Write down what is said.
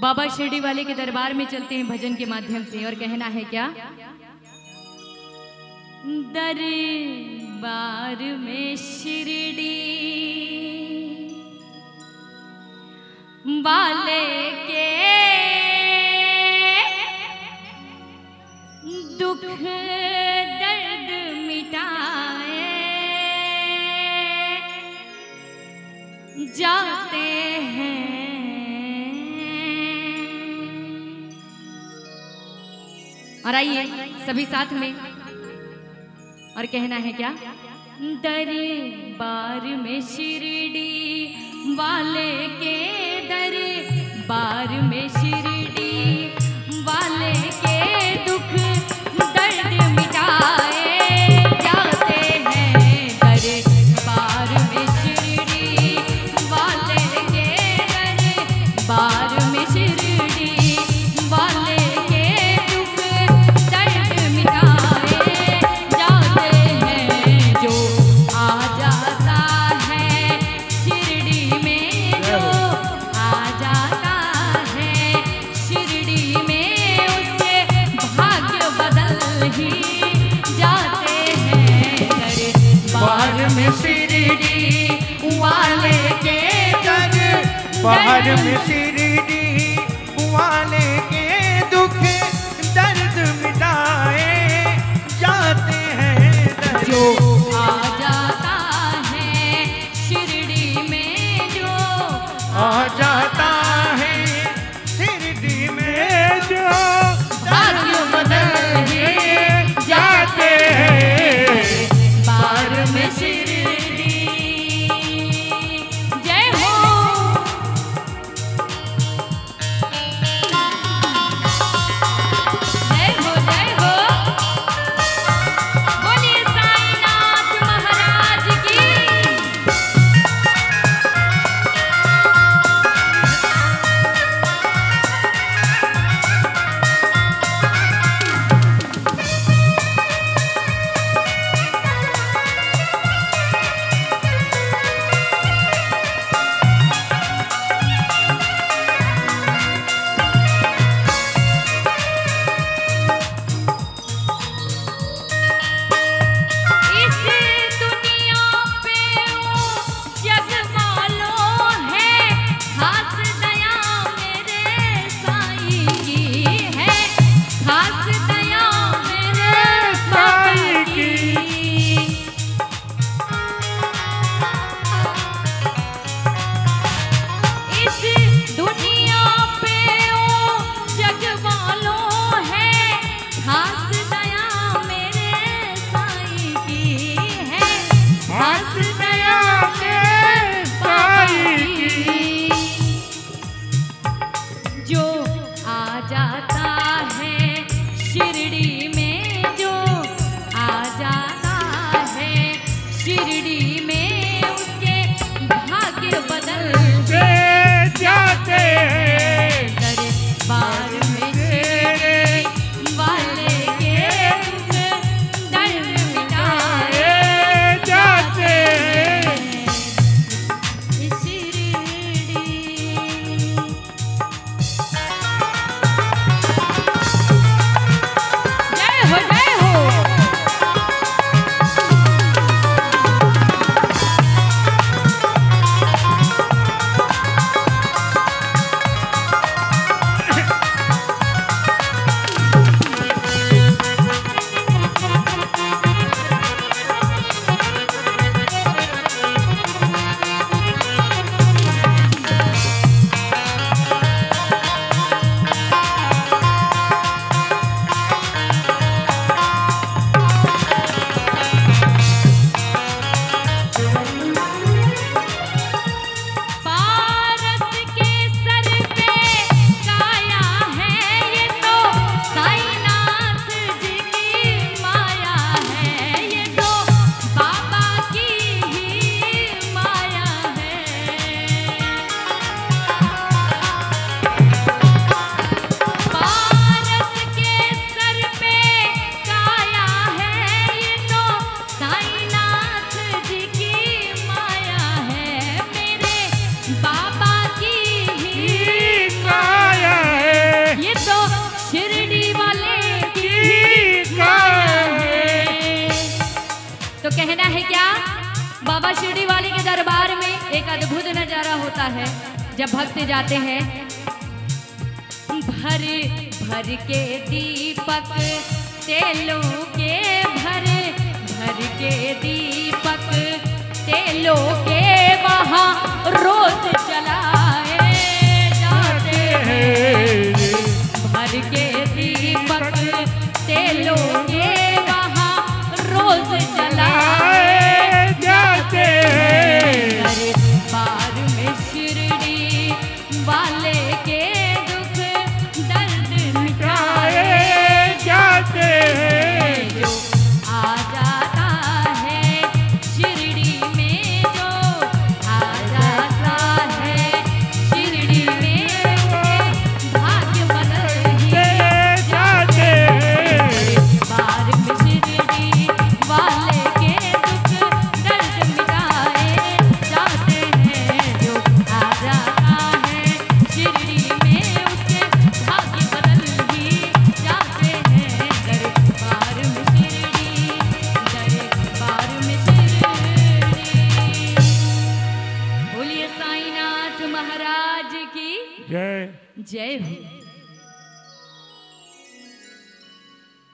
बाबा शिरडी वाले के दरबार में चलते हैं भजन के माध्यम से और कहना है क्या? दरबार में शिरडी वाले के दुख दर्द मिटाए जाते हैं। और आइए सभी साथ में और कहना है क्या? दरबार में शिरडी वाले के, दरबार में शिरडी वाले के दुख दर्द मिटाए जाते हैं। दरबार में शिरडी वाले के, दरबार में शिरडी वाले के दुख दर्द मिटाए जाते हैं। जो आ जाता है शिरडी में, जो आ जाता है शिरडी में, उसके भाग्य बदल ही जाते हैं। दरबार में शिरडी वाले के, दरबार में शिरडी वाले के दुख दर्द मिटाए जाते हैं। जो आ जाता है शिरडी में, जो आ जाता है शिरडी में, जो भाग्य बदल ही जाते हैं। बार में शिरडी। जय हो। बाबा शिरडी वाले के दरबार में एक अद्भुत नजारा होता है। जब भक्त जाते हैं, भर भर के दीपक तेलों के, भर भर के दीपक तेलों के वहाँ रोज जलाए जाते हैं। भर के दीपक तेलों के वहाँ रोज जलाए जाते हैं। दरबार में शिरडी वाले के दुख दर्द मिटाए जाते हैं। जो आ जाता है शिरडी में, जो आ जाता है शिरडी में, भाग्य बदल ही जाते हैं। दरबार में शिरडी वाले के दुख दर्द मिटाए जाते हैं। जो आ जाता है शिरडी में, उसके भाग्य बदल ही जाते हैं। दरबार में शिरडी, दरबार में शिरडी। बोलिए साईनाथ महाराज की जय। जय हो।